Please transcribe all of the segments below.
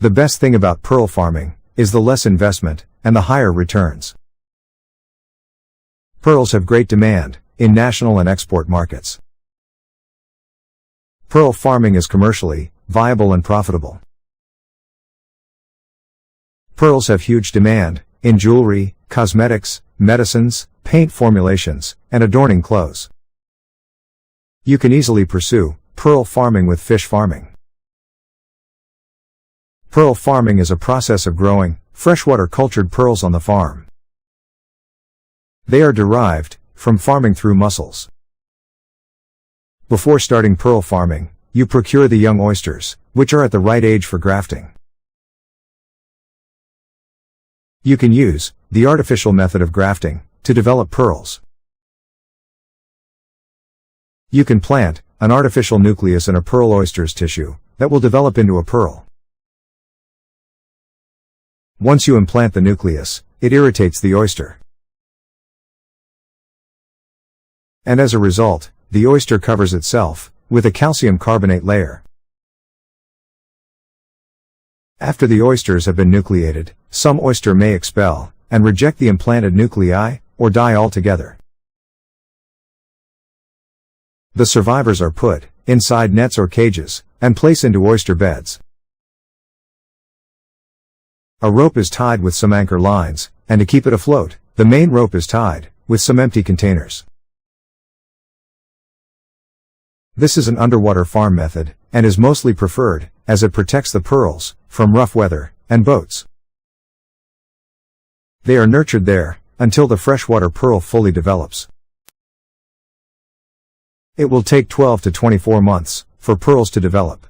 The best thing about pearl farming is the less investment and the higher returns. Pearls have great demand in national and export markets. Pearl farming is commercially viable and profitable. Pearls have huge demand in jewelry, cosmetics, medicines, paint formulations, and adorning clothes. You can easily pursue pearl farming with fish farming. Pearl farming is a process of growing freshwater cultured pearls on the farm. They are derived from farming through mussels. Before starting pearl farming, you procure the young oysters, which are at the right age for grafting. You can use the artificial method of grafting to develop pearls. You can plant an artificial nucleus in a pearl oyster's tissue that will develop into a pearl. Once you implant the nucleus, it irritates the oyster. And as a result, the oyster covers itself with a calcium carbonate layer. After the oysters have been nucleated, some oyster may expel and reject the implanted nuclei, or die altogether. The survivors are put inside nets or cages and placed into oyster beds. A rope is tied with some anchor lines, and to keep it afloat, the main rope is tied with some empty containers. This is an underwater farm method, and is mostly preferred, as it protects the pearls from rough weather and boats. They are nurtured there until the freshwater pearl fully develops. It will take 12 to 24 months for pearls to develop.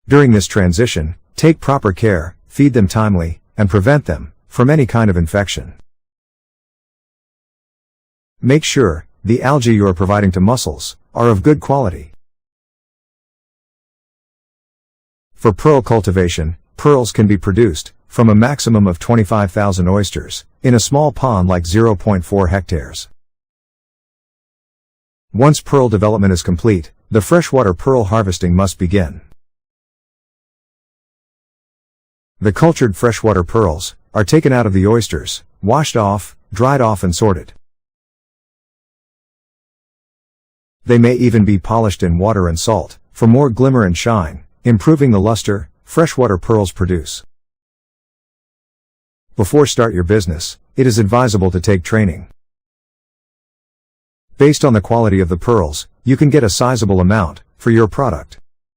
During this transition, take proper care, feed them timely, and prevent them from any kind of infection. Make sure the algae you are providing to mussels are of good quality. For pearl cultivation, pearls can be produced from a maximum of 25,000 oysters in a small pond like 0.4 hectares. Once pearl development is complete, the freshwater pearl harvesting must begin. The cultured freshwater pearls are taken out of the oysters, washed off, dried off and sorted. They may even be polished in water and salt for more glimmer and shine, improving the luster freshwater pearls produce. Before start your business, it is advisable to take training. Based on the quality of the pearls, you can get a sizable amount for your product.